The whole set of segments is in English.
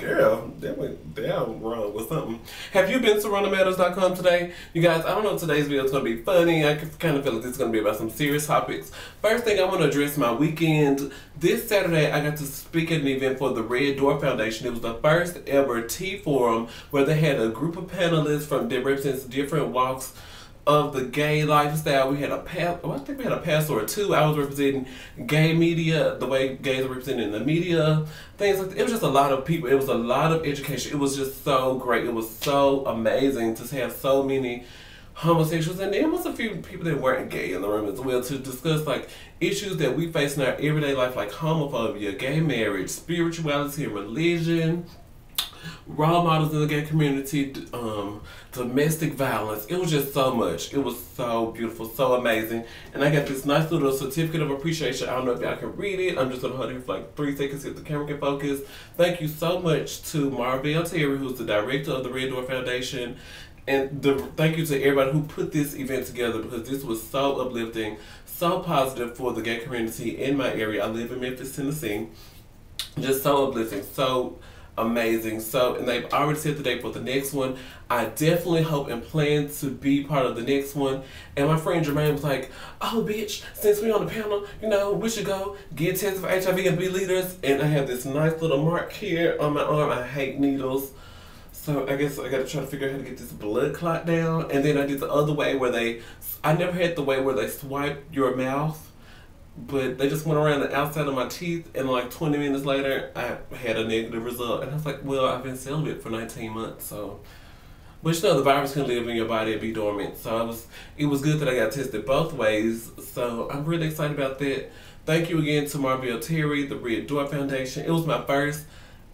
Girl, that went down wrong with something. Have you been to RunnerMatters.com today? You guys, I don't know if today's video is going to be funny. I kind of feel like this is going to be about some serious topics. First thing, I want to address my weekend. This Saturday, I got to speak at an event for the Red Door Foundation. It was the first ever tea forum where they had a group of panelists that represents different walks of the gay lifestyle. We had I think we had a pastor or two. I was representing gay media, the way gays are represented in the media, things like that. It was just a lot of people. It was a lot of education. It was just so great. It was so amazing to have so many homosexuals, and there was a few people that weren't gay in the room as well, to discuss like issues that we face in our everyday life, like homophobia, gay marriage, spirituality and religion, role models in the gay community, domestic violence. It was just so much. It was so beautiful, so amazing. And I got this nice little certificate of appreciation. I don't know if y'all can read it. I'm just going to hold it for like 3 seconds if the camera can focus. Thank you so much to Marvell Terry, who's the director of the Red Door Foundation. And thank you to everybody who put this event together, because this was so uplifting, so positive for the gay community in my area. I live in Memphis, Tennessee. Just so uplifting, so amazing. And they've already set the date for the next one. I definitely hope and plan to be part of the next one. And my friend Jermaine was like, oh bitch, since we're on the panel, you know, we should go get tested for HIV and be leaders. And I have this nice little mark here on my arm. I hate needles. So I guess I gotta try to figure out how to get this blood clot down. And then I did the other way where I never had the way where they swipe your mouth, but they just went around the outside of my teeth, and like 20 minutes later, I had a negative result. And I was like, well, I've been celibate for 19 months, so. But you know, the virus can live in your body and be dormant. So it was good that I got tested both ways. So I'm really excited about that. Thank you again to Marvell Terry, the Red Door Foundation. It was my first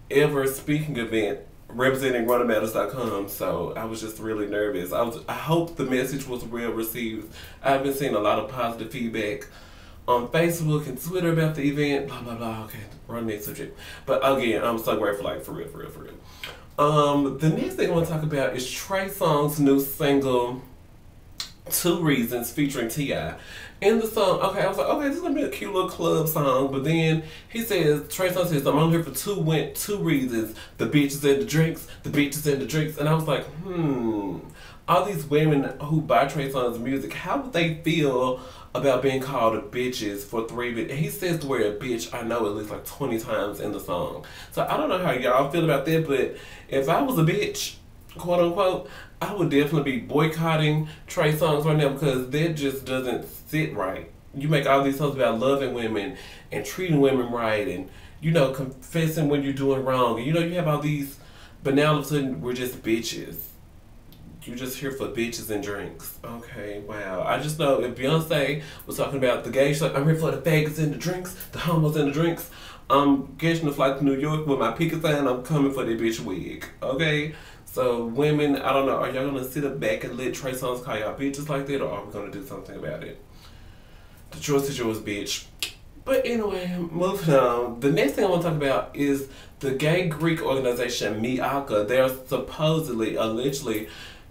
ever speaking event representing RunnerMatters.com, so I was just really nervous. I hope the message was well received. I've been seeing a lot of positive feedback on Facebook and Twitter about the event, blah, blah, blah. Okay, run next subject. But again, I'm so grateful, like, for real, for real, for real. The next thing I want to talk about is Trey Songz' new single, 2 Reasons, featuring T.I. In the song, okay, I was like, okay, this is going to be a cute little club song. But then he says, Trey Songz says, I'm on here for two reasons. The bitches and the drinks, the bitches and the drinks. And I was like, all these women who buy Trey Songz music, how would they feel about being called bitches for 3 minutes? And he says the word bitch, I know, at least like 20 times in the song. So I don't know how y'all feel about that, but if I was a bitch, quote unquote, I would definitely be boycotting Trey Songz right now, because that just doesn't sit right. You make all these songs about loving women and treating women right, and, you know, confessing when you're doing wrong. And, you know, you have all these, but now all of a sudden we're just bitches. You're just here for bitches and drinks. Okay, wow. I just know if Beyonce was talking about the gays, she's like, I'm here for the faggots and the drinks, the homos and the drinks. I'm catching a flight to New York with my picket sign. I'm coming for that bitch wig. Okay? So women, I don't know, are y'all gonna sit up back and let Trey Songz call y'all bitches like that, or are we gonna do something about it? The choice is yours, bitch. But anyway, moving on. The next thing I want to talk about is the gay Greek organization MIAKA. They're supposedly, allegedly,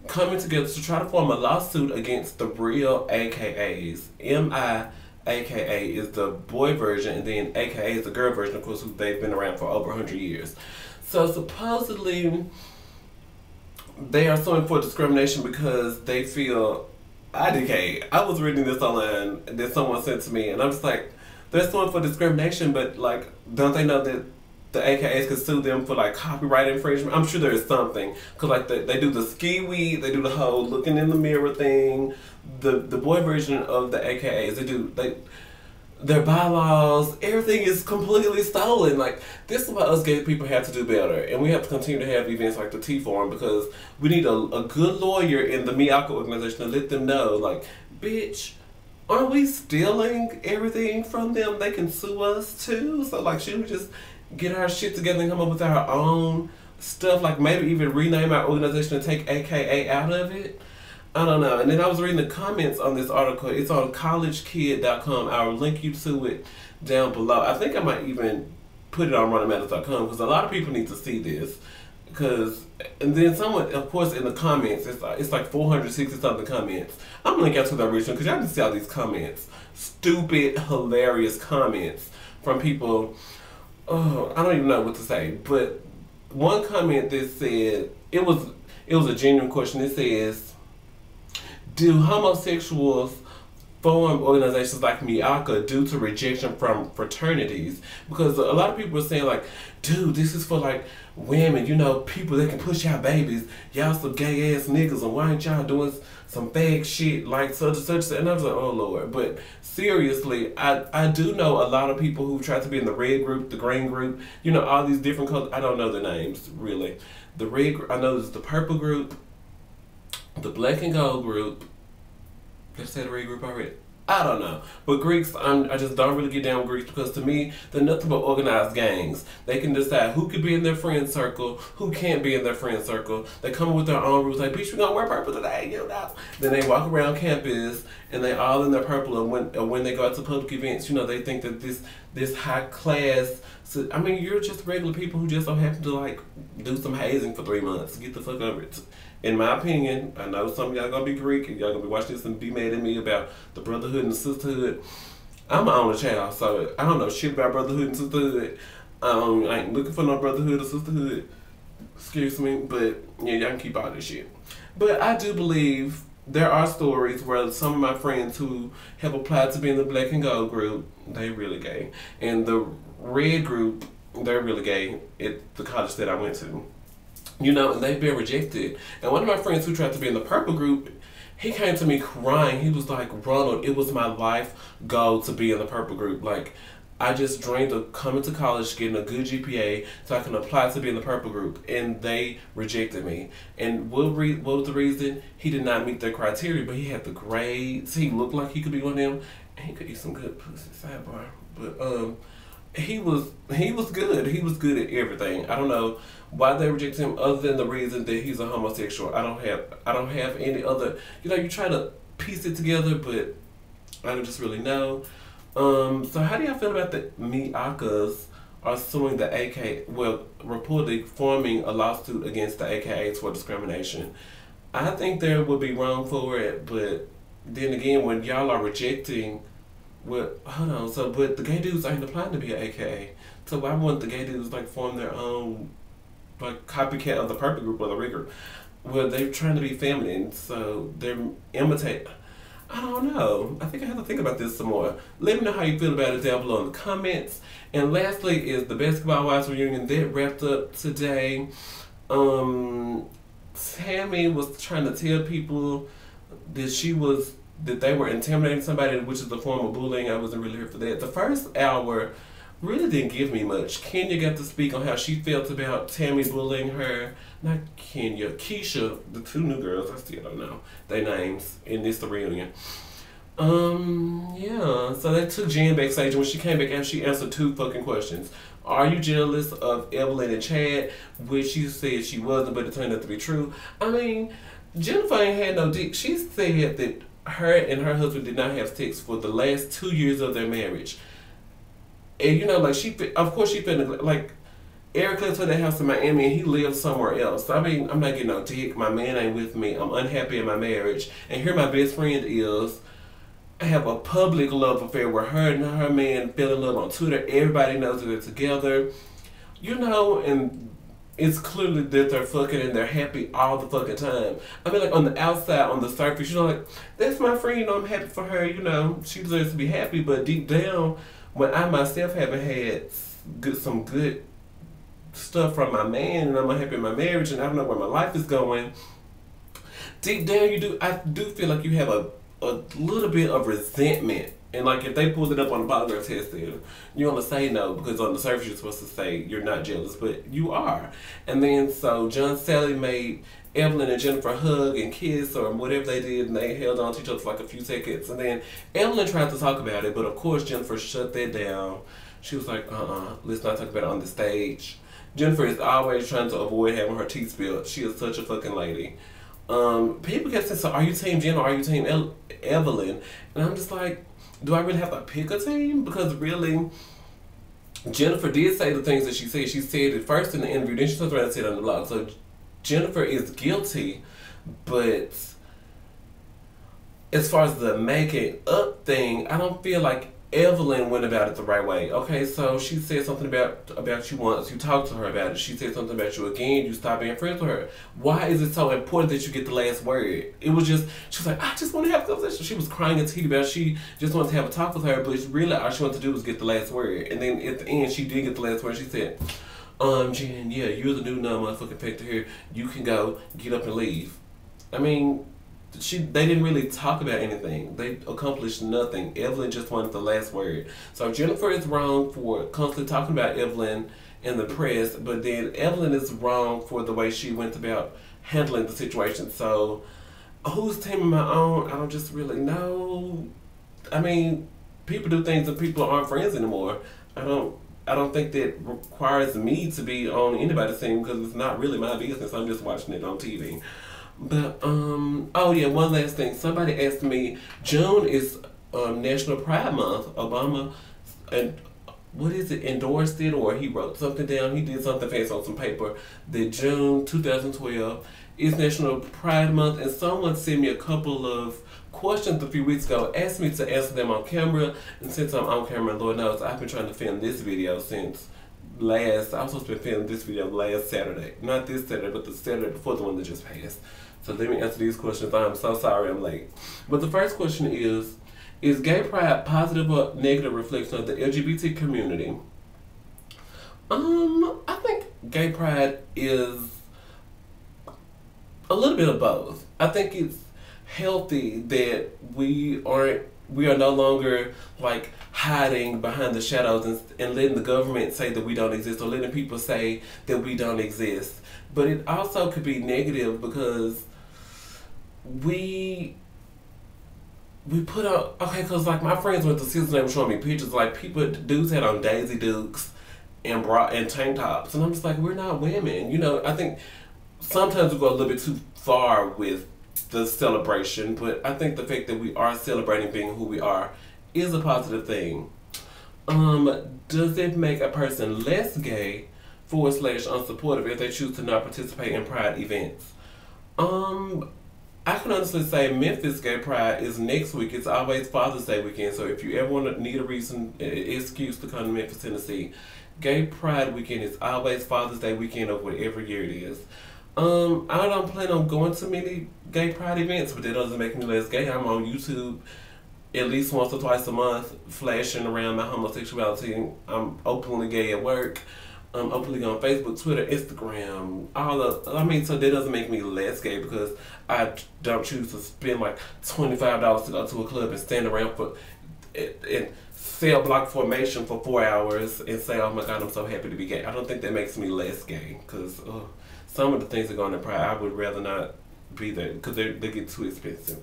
coming together to try to form a lawsuit against the real AKAs. MIAKA is the boy version, and then AKA is the girl version, of course, who they've been around for over 100 years. So supposedly, they are suing for discrimination because they feel IDK. I was reading this online that someone sent to me, and I'm just like, they're suing for discrimination, but like, don't they know that the AKAs could sue them for like copyright infringement? I'm sure there is something, because like they do the ski weed, they do the whole looking in the mirror thing. The boy version of the AKAs, their bylaws, everything is completely stolen. Like, this is why us gay people have to do better, and we have to continue to have events like the Tea Forum, because we need a good lawyer in the MIAKA organization to let them know, like, bitch, aren't we stealing everything from them? They can sue us too. So like, should we just get our shit together and come up with our own stuff? Like, maybe even rename our organization and take AKA out of it? I don't know. And then I was reading the comments on this article. It's on collegekid.com. I'll link you to it down below. I think I might even put it on RunnerMatters.com, because a lot of people need to see this. And then someone, of course, in the comments, it's like 460 something comments. I'm gonna link out to the original, because y'all can see all these comments. Stupid, hilarious comments from people. Oh, I don't even know what to say, but one comment that said, it was a genuine question. It says, do homosexuals form organizations like MIAKA due to rejection from fraternities? Because a lot of people are saying like, dude, this is for like women, you know, people that can push out babies. Y'all some gay ass niggas, and why ain't y'all doing some fag shit like such and such? And I was like, oh Lord. But seriously, I do know a lot of people who try to be in the red group, the green group, you know, all these different colors. I don't know the names really. The red, I know there's the purple group, the black and gold group. Did I say the red group already? I don't know. But Greeks, I just don't really get down with Greeks, because to me, they're nothing but organized gangs. They can decide who could be in their friend circle, who can't be in their friend circle. They come up with their own rules, like, bitch, we gonna wear purple today, you know. Then they walk around campus, and they all in their purple, and when they go out to public events, you know, they think that this high class, so, I mean, you're just regular people who just don't happen to, like, do some hazing for 3 months. Get the fuck over it. In my opinion, I know some of y'all gonna be Greek and y'all gonna be watching this and be mad at me about the brotherhood and the sisterhood. I'm my only child, so I don't know shit about brotherhood and sisterhood. I ain't looking for no brotherhood or sisterhood. Excuse me, but yeah, y'all can keep all this shit. But I do believe there are stories where some of my friends who have applied to be in the black and gold group, they really gay. And the red group, they're really gay at the college that I went to. You know, and they've been rejected. And one of my friends who tried to be in the purple group, he came to me crying. He was like, Ronald, it was my life goal to be in the purple group. Like, I just dreamed of coming to college, getting a good GPA, so I can apply to be in the purple group. And they rejected me. And what was the reason? He did not meet their criteria, but he had the grades. He looked like he could be one of them. And he could eat some good pussy, sidebar. But, he was good. He was good at everything. I don't know why they rejected him, other than the reason that he's a homosexual. I don't have any other, you know, you try to piece it together, but I don't just really know. So how do y'all feel about the MIAKAs are suing the AKA, well, reportedly forming a lawsuit against the AKAs for discrimination? I think they would be wrong for it, but then again, when y'all are rejecting, well, hold on, so, but the gay dudes ain't applying to be an AKA. So why wouldn't the gay dudes, like, form their own, like, copycat of the purple group or the red group? Well, they're trying to be feminine, so they're imitate. I don't know. I think I have to think about this some more. Let me know how you feel about it down below in the comments. And lastly is the Basketball Wives reunion that wrapped up today. Tammy was trying to tell people that that they were intimidating somebody, which is a form of bullying. I wasn't really here for that. The first hour really didn't give me much. Kenya got to speak on how she felt about Tammy bullying her. Not Kenya, Keisha, the two new girls. I still don't know their names in this reunion. Yeah. So they took Jen backstage, and when she came back after, she answered 2 fucking questions. Are you jealous of Evelyn and Chad? Which she said she wasn't, but it turned out to be true. I mean, Jennifer ain't had no dick. She said that her and her husband did not have sex for the last 2 years of their marriage. And you know, like, of course she felt like Eric left to that house in Miami and he lived somewhere else. I mean, I'm not getting no dick. My man ain't with me. I'm unhappy in my marriage. And here my best friend is. I have a public love affair where her and her man fell in love on Twitter. Everybody knows that they're together. You know, and it's clearly that they're fucking and they're happy all the fucking time. I mean, like, on the outside, on the surface, you know, like, that's my friend, you know, I'm happy for her, you know, she deserves to be happy, but deep down, when I myself haven't had some good stuff from my man, and I'm unhappy in my marriage, and I don't know where my life is going, deep down, I do feel like you have a little bit of resentment. And like, if they pulled it up on the polygraph test, you're gonna say no, because on the surface you're supposed to say you're not jealous, but you are. And then so John Sally made Evelyn and Jennifer hug and kiss or whatever they did, and they held on to each other for like a few seconds. And then Evelyn tried to talk about it, but of course Jennifer shut that down. She was like, let's not talk about it on the stage. Jennifer is always trying to avoid having her teeth spilled. She is such a fucking lady. People kept saying, so are you team Jen or are you team Evelyn? And I'm just like, do I really have to pick a team? Because really, Jennifer did say the things that she said. She said it first in the interview, then she turned around and said it on the blog. So Jennifer is guilty, but as far as the making up thing, I don't feel like Evelyn went about it the right way. Okay, so she said something about you once. You talked to her about it. She said something about you again. You stopped being friends with her. Why is it so important that you get the last word? It was just, she was like, I just want to have a conversation. She was crying and teary about it. She just wanted to have a talk with her, but really all she wanted to do was get the last word. And then at the end, she did get the last word. She said, Jen, yeah, you're the new motherfucking factor here. You can go, get up and leave. I mean, they didn't really talk about anything. They accomplished nothing. Evelyn just wanted the last word. So Jennifer is wrong for constantly talking about Evelyn in the press, but then Evelyn is wrong for the way she went about handling the situation. So whose team am I on? I don't just really know. I mean, people do things that people aren't friends anymore. I don't think that requires me to be on anybody's team because it's not really my business. I'm just watching it on TV. But, oh yeah, one last thing. Somebody asked me, June is National Pride Month. Obama, and what is it, endorsed it, or he wrote something down. He did something fancy on some paper that June 2012 is National Pride Month. And someone sent me a couple of questions a few weeks ago, asked me to answer them on camera. And since I'm on camera, Lord knows, I've been trying to film this video since I was supposed to be filming this video last Saturday. Not this Saturday, but the Saturday before the one that just passed. So let me answer these questions. I'm so sorry I'm late. But the first question is gay pride positive or negative reflection of the LGBT community? I think gay pride is a little bit of both. I think it's healthy that we are no longer like hiding behind the shadows and letting the government say that we don't exist, or letting people say that we don't exist. But it also could be negative because we put out, okay, because like my friends went to Caesars and they were showing me pictures, like dudes had on Daisy Dukes and bra and tank tops, and I'm just like, we're not women, you know. I think sometimes we go a little bit too far with the celebration, but I think the fact that we are celebrating being who we are is a positive thing. Does it make a person less gay / unsupportive if they choose to not participate in pride events? I can honestly say Memphis Gay Pride is next week. It's always Father's Day weekend, so if you ever need a reason, excuse to come to Memphis, Tennessee, Gay Pride weekend is always Father's Day weekend of whatever year it is. I don't plan on going to many gay pride events, but that doesn't make me less gay. I'm on YouTube at least once or twice a month, flashing around my homosexuality. I'm openly gay at work. I'm openly on Facebook, Twitter, Instagram, so that doesn't make me less gay because I don't choose to spend like $25 to go to a club and stand around and cell block formation for 4 hours and say, oh my God, I'm so happy to be gay. I don't think that makes me less gay because some of the things that go on in pride, I would rather not be there because they get too expensive.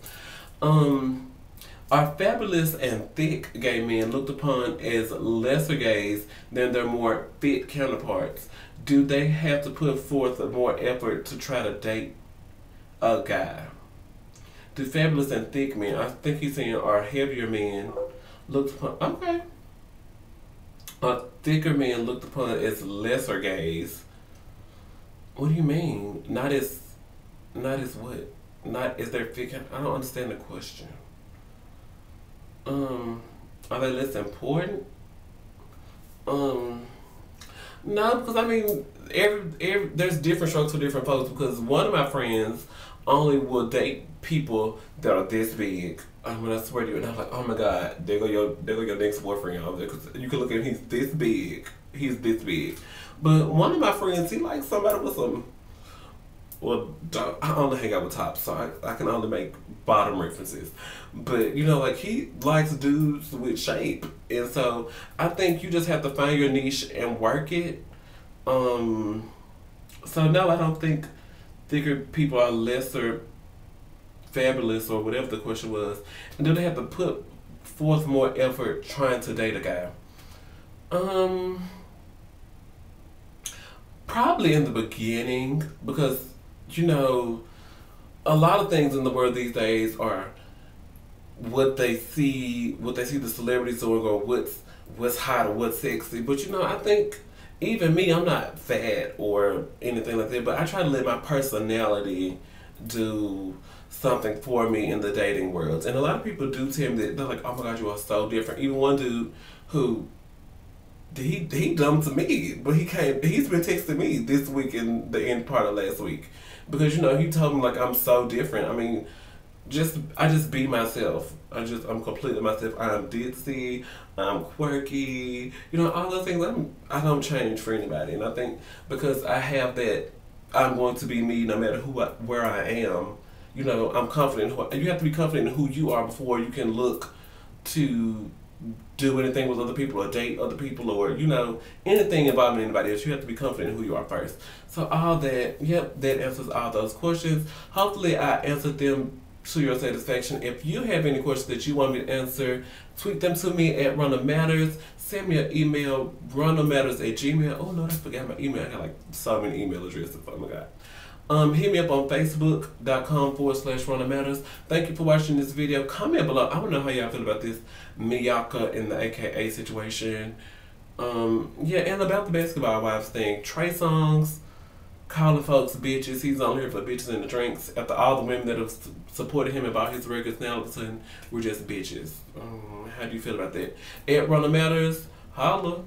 Are fabulous and thick gay men looked upon as lesser gays than their more fit counterparts? Do they have to put forth more effort to try to date a guy? Do fabulous and thick men, I think he's saying, are heavier men looked upon, okay. Are thicker men looked upon as lesser gays? What do you mean? Not as what? Not as their fit? I don't understand the question. Are they less important? No, because I mean, there's different strokes for different folks. Because one of my friends only will date people that are this big. When I swear to you, and I'm like, oh my God, there go your next boyfriend over there. Because you can look at him, he's this big. He's this big. But one of my friends, he likes somebody with some. Well, I only hang out with tops, so I can only make bottom references. But, you know, like, he likes dudes with shape. And so, I think you just have to find your niche and work it. So, no, I don't think thicker people are lesser fabulous or whatever the question was. And do they have to put forth more effort trying to date a guy? Probably in the beginning, because you know, a lot of things in the world these days are what they see the celebrities doing, or what's hot or what's sexy. But you know, I think even me, I'm not fat or anything like that, but I try to let my personality do something for me in the dating world. And a lot of people do tell me that they're like, oh my God, you are so different. Even one dude who he dumped me, but he's been texting me this week and the end part of last week, because he told me like I'm so different. I mean, I just be myself. I'm completely myself. I'm ditzy, I'm quirky, all those things. I don't change for anybody, and I think because I have that, I'm going to be me no matter where I am. I'm confident. You have to be confident in who you are before you can look to do anything with other people or date other people or anything involving anybody else. You have to be confident in who you are first. So all that, that answers all those questions. Hopefully I answered them to your satisfaction. If you have any questions that you want me to answer, tweet them to me at RunnerMatters. Send me an email, runnermatters@gmail. Oh no, I forgot my email. I got like so many email addresses. Oh my God. Hit me up on facebook.com/RunnerMatters. Thank you for watching this video. Comment below. I want to know how y'all feel about this MIAKA and the AKA situation. And about the basketball wives thing. Trey Songz calling folks bitches. He's on here for bitches and the drinks. After all the women that have supported him about his records, now all of a sudden we're just bitches. How do you feel about that? At RunnerMatters, holla.